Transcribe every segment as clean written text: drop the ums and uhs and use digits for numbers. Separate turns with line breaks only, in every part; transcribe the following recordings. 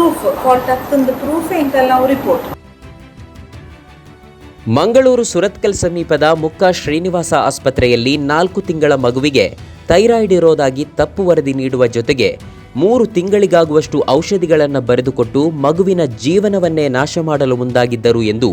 Proof fault ಆಗ್ತಂದು proof ಎಂಕಲ್ ನಾವು report.
Mangaluru Surathkal ಸಮೀಪದ ಮುಕ್ಕ ಶ್ರೀನಿವಾಸ ಆಸ್ಪತ್ರೆಯಲ್ಲಿ 4 ತಿಂಗಳ ಮಗುವಿಗೆ ಥೈರಾಯ್ಡ್ ಇರೋದಾಗಿ ತಪ್ಪು ವರದಿ ನೀಡುವ ಜೊತೆಗೆ 3 ತಿಂಗಳಿಗಾಗುವಷ್ಟು ಔಷಧಿಗಳನ್ನು ಬರೆದುಕೊಟ್ಟು ಮಗುವಿನ ಜೀವನವನ್ನೇ ನಾಶ ಮಾಡಲು ಮುಂದಾಗಿದ್ದರು ಎಂದು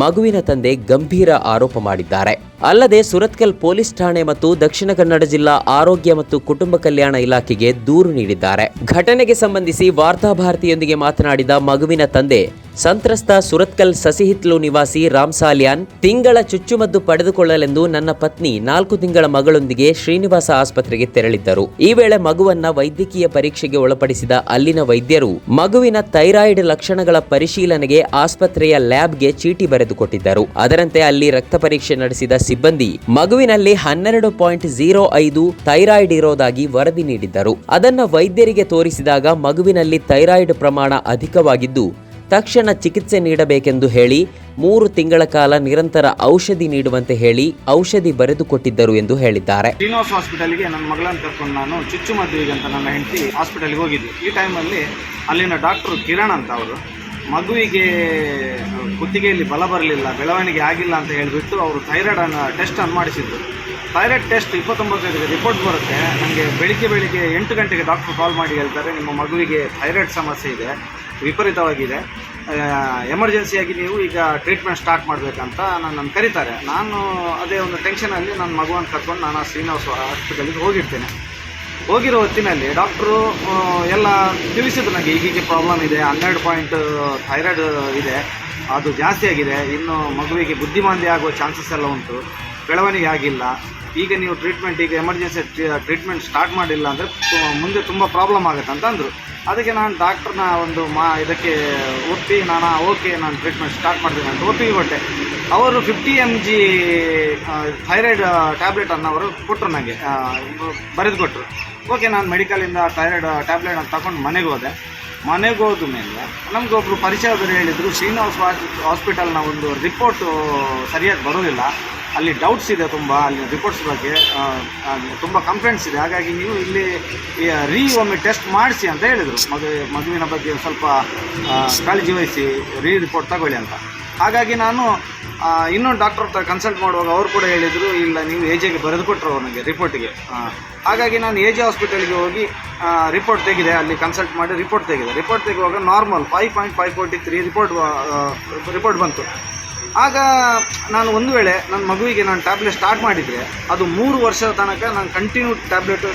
ಮಗುವಿನ ತಂದೆ ಗಂಭೀರ ಆರೋಪ ಮಾಡಿದ್ದಾರೆ. ಅಲ್ಲದೆ ಸುರತ್ಕಲ್ ಪೊಲೀಸ್ ಠಾಣೆ ಮತ್ತು ದಕ್ಷಿಣ ಕನ್ನಡ ಜಿಲ್ಲಾ ಆರೋಗ್ಯ ಮತ್ತು ಕುಟುಂಬ ಕಲ್ಯಾಣ ಇಲಾಖೆಗೆ ದೂರು ನೀಡಿದ್ದಾರೆ. ಘಟನೆಗೆ ಸಂಬಂಧಿಸಿ ವಾರ್ತಾಭಾರತಿಯೊಂದಿಗೆ ಮಾತನಾಡಿದ ಮಗುವಿನ ತಂದೆ, ಸಂತ್ರಸ್ತ ಸುರತ್ಕಲ್ ಸಸಿಹಿತ್ಲು ನಿವಾಸಿ ರಾಮ್ ಸಾಲ್ಯಾನ್ ತಿಂಗಳ ಚುಚ್ಚುಮದ್ದು ಪಡೆದುಕೊಳ್ಳಲೆಂದು ನನ್ನ ಪತ್ನಿ 4 ತಿಂಗಳ ಮಗಳೊಂದಿಗೆ ಶ್ರೀನಿವಾಸ ಆಸ್ಪತ್ರೆಗೆ ತೆರಳಿದ್ದರು. ಈ ವೇಳೆ ಮಗುವನ್ನ ವೈದ್ಯಕೀಯ ಪರೀಕ್ಷೆಗೆ ಒಳಪಡಿಸಿದ ಅಲ್ಲಿನ ವೈದ್ಯರು ಮಗುವಿನ ಥೈರಾಯ್ಡ್ ಲಕ್ಷಣಗಳ ಪರಿಶೀಲನೆಗೆ ಆಸ್ಪತ್ರೆಯ ಲ್ಯಾಬ್ಗೆ ಚೀಟಿ ಬರೆದುಕೊಟ್ಟಿದ್ದರು. ಅದರಂತೆ ಅಲ್ಲಿ ರಕ್ತ ಪರೀಕ್ಷೆ ನಡೆಸಿದ ಸಿಬ್ಬಂದಿ ಮಗುವಿನಲ್ಲಿ 12.05 ಥೈರಾಯ್ಡ್ ಇರೋದಾಗಿ ವರದಿ ನೀಡಿದ್ದರು. ಅದನ್ನ ವೈದ್ಯರಿಗೆ ತೋರಿಸಿದಾಗ ಮಗುವಿನಲ್ಲಿ ಥೈರಾಯ್ಡ್ ಪ್ರಮಾಣ ಅಧಿಕವಾಗಿದ್ದು ತಕ್ಷಣ ಚಿಕಿತ್ಸೆ ನೀಡಬೇಕೆಂದು ಹೇಳಿ 3 ತಿಂಗಳ ಕಾಲ ನಿರಂತರ ಔಷಧಿ ನೀಡುವಂತೆ ಹೇಳಿ ಔಷಧಿ ಬರೆದುಕೊಟ್ಟಿದ್ದರು ಎಂದು ಹೇಳಿದ್ದಾರೆ.
ಶ್ರೀನಿವಾಸ ಹಾಸ್ಪಿಟಲ್ಗೆ ನನ್ನ ಮಗಳನ್ನು ಕರ್ಕೊಂಡು ನಾನು ಚುಚ್ಚುಮದ್ದುವಿಗೆ ಅಂತ ನನ್ನ ಹೆಂಡತಿ ಹಾಸ್ಪಿಟಲ್ಗೆ ಹೋಗಿದ್ವಿ. ಈ ಟೈಮಲ್ಲಿ ಅಲ್ಲಿನ ಡಾಕ್ಟ್ರು ಕಿರಣ್ ಅಂತ ಅವರು ಮಗುವಿಗೆ ಕುತ್ತಿಗೆಯಲ್ಲಿ ಬಲ ಬರಲಿಲ್ಲ, ಬೆಳವಣಿಗೆ ಆಗಿಲ್ಲ ಅಂತ ಹೇಳಿಬಿಟ್ಟು ಅವರು ಥೈರಾಯ್ಡ್ ಟೆಸ್ಟನ್ನು ಮಾಡಿಸಿದ್ರು. ಥೈರಾಯ್ಡ್ ಟೆಸ್ಟ್ 29ಕ್ಕೆ ರಿಪೋರ್ಟ್ ಬರುತ್ತೆ. ನನಗೆ ಬೆಳಿಗ್ಗೆ 8 ಗಂಟೆಗೆ ಡಾಕ್ಟ್ರು ಕಾಲ್ ಮಾಡಿ ಹೇಳ್ತಾರೆ, ನಿಮ್ಮ ಮಗುವಿಗೆ ಥೈರಾಯ್ಡ್ ಸಮಸ್ಯೆ ಇದೆ, ವಿಪರೀತವಾಗಿದೆ, ಎಮರ್ಜೆನ್ಸಿಯಾಗಿ ನೀವು ಈಗ ಟ್ರೀಟ್ಮೆಂಟ್ ಸ್ಟಾರ್ಟ್ ಮಾಡಬೇಕಂತ ನನ್ನನ್ನು ಕರೀತಾರೆ. ನಾನು ಅದೇ ಒಂದು ಟೆನ್ಷನಲ್ಲಿ ನನ್ನ ಮಗುವನ್ನು ಕರ್ಕೊಂಡು ನಾನು ಶ್ರೀನಿವಾಸ ಹಾಸ್ಪಿಟಲಿಗೆ ಹೋಗಿರ್ತೇನೆ. ಹೋಗಿರೋ ಹೊತ್ತಿನಲ್ಲಿ ಡಾಕ್ಟ್ರು ಎಲ್ಲ ತಿಳಿಸಿದ್ರು ನನಗೆ ಹೀಗೆ ಪ್ರಾಬ್ಲಮ್ ಇದೆ, 12 ಪಾಯಿಂಟ್ ಥೈರಾಯ್ಡ್ ಇದೆ, ಅದು ಜಾಸ್ತಿ ಆಗಿದೆ, ಇನ್ನು ಮಗುವಿಗೆ ಬುದ್ಧಿಮಾಂದ್ಯ ಆಗುವ ಚಾನ್ಸಸ್ ಎಲ್ಲ ಉಂಟು, ಬೆಳವಣಿಗೆ ಆಗಿಲ್ಲ, ಈಗ ನೀವು ಈಗ ಎಮರ್ಜೆನ್ಸಿ ಟ್ರೀಟ್ಮೆಂಟ್ ಸ್ಟಾರ್ಟ್ ಮಾಡಿಲ್ಲ ಅಂದರೆ ಮುಂದೆ ತುಂಬ ಪ್ರಾಬ್ಲಮ್ ಆಗುತ್ತೆ ಅಂತ ಅಂದರು. ಅದಕ್ಕೆ ನಾನು ಡಾಕ್ಟ್ರನ್ನ ಒಂದು ಇದಕ್ಕೆ ಒಪ್ಪಿ ನಾನು ನಾನು ಟ್ರೀಟ್ಮೆಂಟ್ ಸ್ಟಾರ್ಟ್ ಮಾಡ್ತೀನಿ ಅಂತ ಒಪ್ಪಿಗೆ ಕೊಟ್ಟೆ. ಅವರು 50 mg ಥೈರಾಯ್ಡ್ ಟ್ಯಾಬ್ಲೆಟನ್ನು ಅವರು ಕೊಟ್ಟರು, ನನಗೆ ಬರೆದು ಕೊಟ್ಟರು. ಓಕೆ, ನಾನು ಮೆಡಿಕಲಿಂದ ಥೈರಾಯ್ಡ್ ಟ್ಯಾಬ್ಲೆಟನ್ನು ತಗೊಂಡು ಮನೆಗೆ ಹೋದೆ. ಮನೆಗೆ ಹೋದ ಮೇಲೆ ನಮಗೊಬ್ಬರು ಪರಿಚಯದವರು ಹೇಳಿದರು, ಶ್ರೀನಿವಾಸ ಹಾಸ್ಪಿಟಲ್ನ ಒಂದು ರಿಪೋರ್ಟು ಸರಿಯಾಗಿ ಬರೋದಿಲ್ಲ, ಅಲ್ಲಿ ಡೌಟ್ಸ್ ಇದೆ ತುಂಬ, ಅಲ್ಲಿ ರಿಪೋರ್ಟ್ಸ್ ಬಗ್ಗೆ ತುಂಬ ಕಂಪ್ಲೇಂಟ್ಸ್ ಇದೆ, ಹಾಗಾಗಿ ನೀವು ಇಲ್ಲಿ ಒಮ್ಮೆ ಟೆಸ್ಟ್ ಮಾಡಿಸಿ ಅಂತ ಹೇಳಿದರು. ಮಗುವಿನ ಬಗ್ಗೆ ಸ್ವಲ್ಪ ಕಾಳಜಿ ವಹಿಸಿ ರಿಪೋರ್ಟ್ ತಗೊಳ್ಳಿ ಅಂತ. ಹಾಗಾಗಿ ನಾನು ಇನ್ನೊಂದು ಡಾಕ್ಟರ್ ಹತ್ರ ಕನ್ಸಲ್ಟ್ ಮಾಡುವಾಗ ಅವರು ಕೂಡ ಹೇಳಿದರು, ಇಲ್ಲ ನೀವು ಎಜೆಗೆ ಬರೆದುಕೊಟ್ರು ನನಗೆ ರಿಪೋರ್ಟಿಗೆ. ಹಾಗಾಗಿ ನಾನು ಎಜೆ ಹಾಸ್ಪಿಟಲ್ಗೆ ಹೋಗಿ ರಿಪೋರ್ಟ್ ತೆಗೆದೆ, ಅಲ್ಲಿ ಕನ್ಸಲ್ಟ್ ಮಾಡಿ ರಿಪೋರ್ಟ್ ತೆಗೆಯುವಾಗ ನಾರ್ಮಲ್ 5.543 ರಿಪೋರ್ಟ್ ಬಂತು. ಆಗ ನಾನು ಒಂದು ವೇಳೆ ನನ್ನ ಮಗುವಿಗೆ ನಾನು ಟ್ಯಾಬ್ಲೆಟ್ ಸ್ಟಾರ್ಟ್ ಮಾಡಿದರೆ ಅದು 3 ವರ್ಷದ ತನಕ ನಾನು ಕಂಟಿನ್ಯೂ ಟ್ಯಾಬ್ಲೆಟ್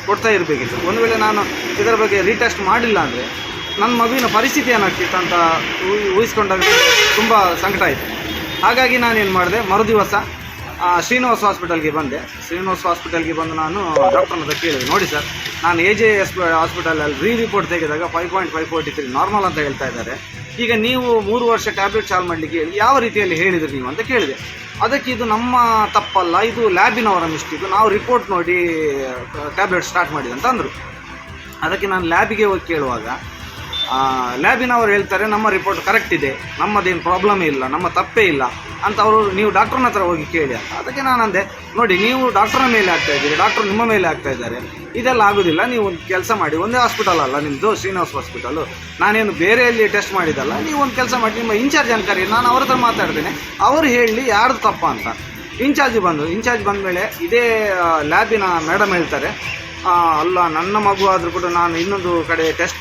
ಕೊಡ್ತಾ ಇರಬೇಕಿತ್ತು. ಒಂದು ವೇಳೆ ನಾನು ಇದರ ಬಗ್ಗೆ ರೀಟೆಸ್ಟ್ ಮಾಡಿಲ್ಲ ಅಂದರೆ ನನ್ನ ಮಗುವಿನ ಪರಿಸ್ಥಿತಿ ಏನಾಗ್ತಿತ್ತು ಅಂತ ಊಹಿಸ್ಕೊಂಡಾಗ ತುಂಬ ಸಂಕಟ ಆಯಿತು. ಹಾಗಾಗಿ ನಾನೇನು ಮಾಡಿದೆ, ಮರುದಿವಸ ಶ್ರೀನಿವಾಸ ಹಾಸ್ಪಿಟಲ್ಗೆ ಬಂದೆ. ಶ್ರೀನಿವಾಸ ಹಾಸ್ಪಿಟಲ್ಗೆ ಬಂದು ನಾನು ಡಾಕ್ಟರ್ನ ಹತ್ರ ಕೇಳಿದೆ, ನೋಡಿ ಸರ್, ನಾನು AJS ಹಾಸ್ಪಿಟಲಲ್ಲಿ ರಿಪೋರ್ಟ್ ತೆಗೆದಾಗ 5.543 ನಾರ್ಮಲ್ ಅಂತ ಹೇಳ್ತಾ ಇದ್ದಾರೆ, ಈಗ ನೀವು 3 ವರ್ಷ ಟ್ಯಾಬ್ಲೆಟ್ ಚಾಲು ಮಾಡಲಿಕ್ಕೆ ಯಾವ ರೀತಿಯಲ್ಲಿ ಹೇಳಿದ್ರಿ ನೀವು ಅಂತ ಕೇಳಿದೆ. ಅದಕ್ಕೆ ಇದು ನಮ್ಮ ತಪ್ಪಲ್ಲ, ಇದು ಲ್ಯಾಬಿನವರ ಮಿಸ್ಟೇಕು, ನಾವು ರಿಪೋರ್ಟ್ ನೋಡಿ ಟ್ಯಾಬ್ಲೆಟ್ ಸ್ಟಾರ್ಟ್ ಮಾಡಿದೆ ಅಂತ ಅಂದರು. ಅದಕ್ಕೆ ನಾನು ಲ್ಯಾಬಿಗೆ ಹೋಗಿ ಕೇಳುವಾಗ ಲ್ಯಾಬಿನವರು ಹೇಳ್ತಾರೆ, ನಮ್ಮ ರಿಪೋರ್ಟ್ ಕರೆಕ್ಟ್ ಇದೆ, ನಮ್ಮದೇನು ಪ್ರಾಬ್ಲಮ್ ಇಲ್ಲ, ನಮ್ಮ ತಪ್ಪೇ ಇಲ್ಲ ಅಂತ ಅವರು, ನೀವು ಡಾಕ್ಟ್ರನ ಹತ್ರ ಹೋಗಿ ಕೇಳಿ ಅಂತ. ಅದಕ್ಕೆ ನಾನು ಅಂದೆ, ನೋಡಿ ನೀವು ಡಾಕ್ಟ್ರನ ಮೇಲೆ ಆಗ್ತಾ ಇದ್ದೀರಿ, ಡಾಕ್ಟ್ರು ನಿಮ್ಮ ಮೇಲೆ ಆಗ್ತಾ ಇದ್ದಾರೆ, ಇದೆಲ್ಲ ಆಗೋದಿಲ್ಲ, ನೀವು ಒಂದು ಕೆಲಸ ಮಾಡಿ, ಒಂದೇ ಹಾಸ್ಪಿಟಲ್ ಅಲ್ಲ ನಿಮ್ಮದು ಶ್ರೀನಿವಾಸ ಹಾಸ್ಪಿಟಲು, ನಾನೇನು ಬೇರೆಯಲ್ಲಿ ಟೆಸ್ಟ್ ಮಾಡಿದ್ದಲ್ಲ, ನೀವು ಒಂದು ಕೆಲಸ ಮಾಡಿ, ನಿಮ್ಮ ಇನ್ಚಾರ್ಜ್ ಅನ್ಕರಿ, ನಾನು ಅವ್ರ ಹತ್ರ ಮಾತಾಡ್ತೇನೆ, ಅವರು ಹೇಳಿ ಯಾರ್ದು ತಪ್ಪ ಅಂತ. ಇನ್ಚಾರ್ಜ್ ಬಂದ ಮೇಲೆ ಇದೇ ಲ್ಯಾಬಿನ ಮೇಡಮ್ ಹೇಳ್ತಾರೆ, ಅಲ್ಲ ನನ್ನ ಮಗು ಆದರೂ ಕೂಡ ನಾನು ಇನ್ನೊಂದು ಕಡೆ ಟೆಸ್ಟ್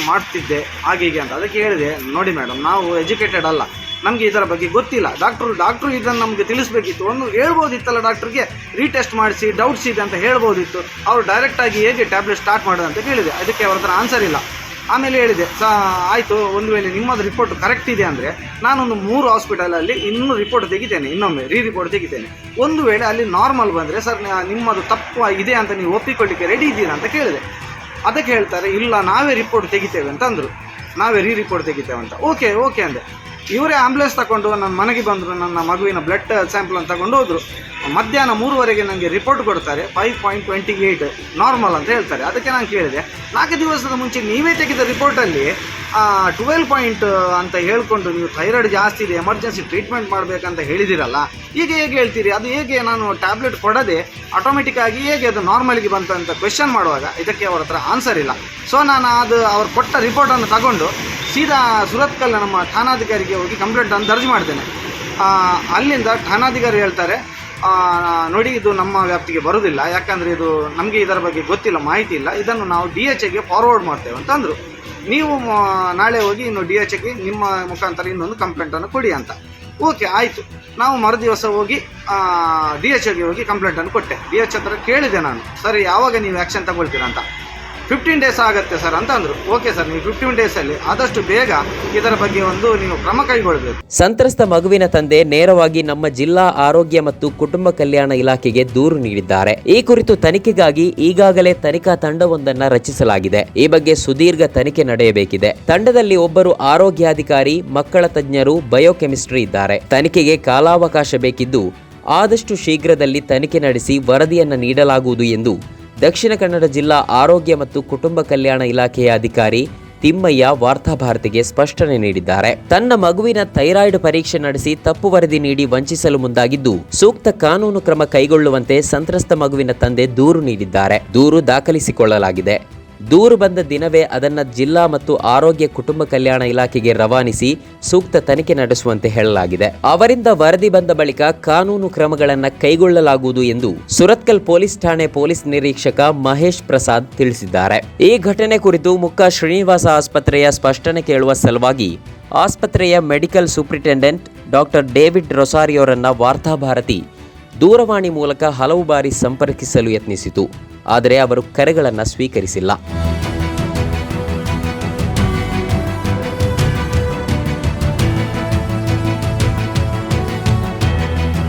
ಮಾಡ್ತಿದ್ದೆ ಹಾಗೆ ಅಂತ. ಅದಕ್ಕೆ ಹೇಳಿದೆ, ನೋಡಿ ಮೇಡಮ್, ನಾವು ಎಜುಕೇಟೆಡ್ ಅಲ್ಲ, ನಮಗೆ ಇದರ ಬಗ್ಗೆ ಗೊತ್ತಿಲ್ಲ, ಡಾಕ್ಟ್ರು ಇದನ್ನು ನಮಗೆ ತಿಳಿಸ್ಬೇಕಿತ್ತು, ಒಂದು ಹೇಳ್ಬೋದಿತ್ತಲ್ಲ, ಡಾಕ್ಟ್ರಿಗೆ ರೀಟೆಸ್ಟ್ ಮಾಡಿಸಿ ಡೌಟ್ಸ್ ಇದೆ ಅಂತ ಹೇಳ್ಬೋದಿತ್ತು, ಅವರು ಡೈರೆಕ್ಟಾಗಿ ಹೇಗೆ ಟ್ಯಾಬ್ಲೆಟ್ ಸ್ಟಾರ್ಟ್ ಮಾಡೋದು ಅಂತ ಕೇಳಿದೆ. ಅದಕ್ಕೆ ಅವ್ರ ಹತ್ರ ಆನ್ಸರ್ ಇಲ್ಲ. ಆಮೇಲೆ ಹೇಳಿದೆ, ಆಯಿತು, ಒಂದು ವೇಳೆ ನಿಮ್ಮದು ರಿಪೋರ್ಟ್ ಕರೆಕ್ಟ್ ಇದೆ ಅಂದರೆ ನಾನೊಂದು 3 ಹಾಸ್ಪಿಟಲಲ್ಲಿ ಇನ್ನೂ ರಿಪೋರ್ಟ್ ತೆಗಿತೇನೆ, ಇನ್ನೊಮ್ಮೆ ರಿಪೋರ್ಟ್ ತೆಗಿತೇನೆ. ಒಂದು ವೇಳೆ ಅಲ್ಲಿ ನಾರ್ಮಲ್ ಬಂದರೆ ಸರ್ ನಿಮ್ಮದು ತಪ್ಪು ಇದೆ ಅಂತ ನೀವು ಒಪ್ಪಿಕೊಳ್ಳಿಕ್ಕೆ ರೆಡಿ ಇದ್ದೀರಾ ಅಂತ ಕೇಳಿದೆ. ಅದಕ್ಕೆ ಹೇಳ್ತಾರೆ, ಇಲ್ಲ ನಾವೇ ರಿಪೋರ್ಟ್ ತೆಗಿತೇವೆ ಅಂತ ಅಂದರು, ನಾವೇ ರಿಪೋರ್ಟ್ ತೆಗಿತೇವೆ ಅಂತ. ಓಕೆ ಅಂದೆ. ಇವರೇ ಆಂಬ್ಯುಲೆನ್ಸ್ ತಗೊಂಡು ನನ್ನ ಮನೆಗೆ ಬಂದರು, ನನ್ನ ಮಗುವಿನ ಬ್ಲಡ್ ಸ್ಯಾಂಪಲನ್ನು ತಗೊಂಡು ಹೋದರು. ಮಧ್ಯಾಹ್ನ 3:00 ನನಗೆ ರಿಪೋರ್ಟ್ ಕೊಡ್ತಾರೆ, 5.28 ನಾರ್ಮಲ್ ಅಂತ ಹೇಳ್ತಾರೆ. ಅದಕ್ಕೆ ನಾನು ಕೇಳಿದೆ, 4 ದಿವಸದ ಮುಂಚೆ ನೀವೇ ತೆಗೆದ ರಿಪೋರ್ಟಲ್ಲಿ 12 ಅಂತ ಹೇಳ್ಕೊಂಡು ನೀವು ಥೈರಾಯ್ಡ್ ಜಾಸ್ತಿ ಇದೆ, ಎಮರ್ಜೆನ್ಸಿ ಟ್ರೀಟ್ಮೆಂಟ್ ಮಾಡಬೇಕಂತ ಹೇಳಿದಿರಲ್ಲ, ಈಗ ಹೇಗೆ ಹೇಳ್ತೀರಿ? ಅದು ಹೇಗೆ ನಾನು ಟ್ಯಾಬ್ಲೆಟ್ ಕೊಡದೆ ಆಟೋಮೆಟಿಕ್ ಆಗಿ ಹೇಗೆ ಅದು ನಾರ್ಮಲ್ಗೆ ಬಂತು ಅಂತ ಕ್ವೆಶ್ಚನ್ ಮಾಡುವಾಗ ಇದಕ್ಕೆ ಅವರ ಹತ್ರ ಆನ್ಸರ್ ಇಲ್ಲ. ಸೊ ನಾನು ಅವರು ಕೊಟ್ಟ ರಿಪೋರ್ಟನ್ನು ತಗೊಂಡು ಸೀದಾ ಸುರತ್ಕಲ್ ನಮ್ಮ ಠಾಣಾಧಿಕಾರಿಗೆ ಹೋಗಿ ಕಂಪ್ಲೇಂಟನ್ನು ದರ್ಜ್ ಮಾಡ್ತೇನೆ. ಅಲ್ಲಿಂದ ಠಾಣಾಧಿಕಾರಿ ಹೇಳ್ತಾರೆ, ನೋಡಿ ಇದು ನಮ್ಮ ವ್ಯಾಪ್ತಿಗೆ ಬರೋದಿಲ್ಲ, ಯಾಕಂದರೆ ಇದು ನಮಗೆ ಇದರ ಬಗ್ಗೆ ಗೊತ್ತಿಲ್ಲ, ಮಾಹಿತಿ ಇಲ್ಲ, ಇದನ್ನು ನಾವು DHಗೆ ಫಾರ್ವರ್ಡ್ ಮಾಡ್ತೇವೆ ಅಂತಂದರು. ನೀವು ನಾಳೆ ಹೋಗಿ ಇನ್ನು DHಗೆ ನಿಮ್ಮ ಮುಖಾಂತರ ಇನ್ನೊಂದು ಕಂಪ್ಲೇಂಟನ್ನು ಕೊಡಿ ಅಂತ. ಓಕೆ ಆಯಿತು. ನಾವು ಮರುದಿವಸ ಹೋಗಿ DHಗೆ ಹೋಗಿ ಕಂಪ್ಲೇಂಟನ್ನು ಕೊಟ್ಟೆ. DH ಹತ್ರ ಕೇಳಿದೆ ನಾನು, ಸರ್ ಯಾವಾಗ ನೀವು ಆ್ಯಕ್ಷನ್ ತಗೊಳ್ತೀರಾ ಅಂತ. 15 ಡೇಸ್ ಆಗುತ್ತೆ ಸರ್ ಅಂತ ಅಂದರು. ಓಕೆ ಸರ್, ನೀವು 15 ಡೇಸಲ್ಲಿ ಆದಷ್ಟು ಬೇಗ ಇದರ ಬಗ್ಗೆ ಒಂದು ನೀವು ಕ್ರಮ ಕೈಗೊಳ್ಳಬೇಕು.
ಸಂತ್ರಸ್ತ ಮಗುವಿನ ತಂದೆ ನೇರವಾಗಿ ನಮ್ಮ ಜಿಲ್ಲಾ ಆರೋಗ್ಯ ಮತ್ತು ಕುಟುಂಬ ಕಲ್ಯಾಣ ಇಲಾಖೆಗೆ ದೂರು ನೀಡಿದ್ದಾರೆ. ಈ ಕುರಿತು ತನಿಖೆಗಾಗಿ ಈಗಾಗಲೇ ತನಿಖಾ ತಂಡವೊಂದನ್ನು ರಚಿಸಲಾಗಿದೆ. ಈ ಬಗ್ಗೆ ಸುದೀರ್ಘ ತನಿಖೆ ನಡೆಯಬೇಕಿದೆ. ತಂಡದಲ್ಲಿ ಒಬ್ಬರು ಆರೋಗ್ಯಾಧಿಕಾರಿ, ಮಕ್ಕಳ ತಜ್ಞರು, ಬಯೋಕೆಮಿಸ್ಟ್ರಿ ಇದ್ದಾರೆ. ತನಿಖೆಗೆ ಕಾಲಾವಕಾಶ ಬೇಕಿದ್ದು ಆದಷ್ಟು ಶೀಘ್ರದಲ್ಲಿ ತನಿಖೆ ನಡೆಸಿ ವರದಿಯನ್ನು ನೀಡಲಾಗುವುದು ಎಂದು ದಕ್ಷಿಣ ಕನ್ನಡ ಜಿಲ್ಲಾ ಆರೋಗ್ಯ ಮತ್ತು ಕುಟುಂಬ ಕಲ್ಯಾಣ ಇಲಾಖೆಯ ಅಧಿಕಾರಿ ತಿಮ್ಮಯ್ಯ ವಾರ್ತಾಭಾರತಿಗೆ ಸ್ಪಷ್ಟನೆ ನೀಡಿದ್ದಾರೆ. ತನ್ನ ಮಗುವಿನ ಥೈರಾಯ್ಡ್ ಪರೀಕ್ಷೆ ನಡೆಸಿ ತಪ್ಪು ವರದಿ ನೀಡಿ ವಂಚಿಸಲು ಮುಂದಾಗಿದ್ದು ಸೂಕ್ತ ಕಾನೂನು ಕ್ರಮ ಕೈಗೊಳ್ಳುವಂತೆ ಸಂತ್ರಸ್ತ ಮಗುವಿನ ತಂದೆ ದೂರು ನೀಡಿದ್ದಾರೆ. ದೂರು ದಾಖಲಿಸಿಕೊಳ್ಳಲಾಗಿದೆ. ದೂರು ಬಂದ ದಿನವೇ ಅದನ್ನು ಜಿಲ್ಲಾ ಮತ್ತು ಆರೋಗ್ಯ ಕುಟುಂಬ ಕಲ್ಯಾಣ ಇಲಾಖೆಗೆ ರವಾನಿಸಿ ಸೂಕ್ತ ತನಿಖೆ ನಡೆಸುವಂತೆ ಹೇಳಲಾಗಿದೆ. ಅವರಿಂದ ವರದಿ ಬಂದ ಬಳಿಕ ಕಾನೂನು ಕ್ರಮಗಳನ್ನು ಕೈಗೊಳ್ಳಲಾಗುವುದು ಎಂದು ಸುರತ್ಕಲ್ ಪೊಲೀಸ್ ಠಾಣೆ ಪೊಲೀಸ್ ನಿರೀಕ್ಷಕ ಮಹೇಶ್ ಪ್ರಸಾದ್ ತಿಳಿಸಿದ್ದಾರೆ. ಈ ಘಟನೆ ಕುರಿತು ಮುಕ್ಕ ಶ್ರೀನಿವಾಸ ಆಸ್ಪತ್ರೆಯ ಸ್ಪಷ್ಟನೆ ಕೇಳುವ ಸಲುವಾಗಿ ಆಸ್ಪತ್ರೆಯ ಮೆಡಿಕಲ್ ಸೂಪರಿಂಟೆಂಡೆಂಟ್ ಡಾಕ್ಟರ್ ಡೇವಿಡ್ ರೊಸಾರಿಯೋರನ್ನ ವಾರ್ತಾಭಾರತಿ ದೂರವಾಣಿ ಮೂಲಕ ಹಲವು ಬಾರಿ ಸಂಪರ್ಕಿಸಲು ಯತ್ನಿಸಿತು. ಆದರೆ ಅವರು ಕರೆಗಳನ್ನು ಸ್ವೀಕರಿಸಿಲ್ಲ.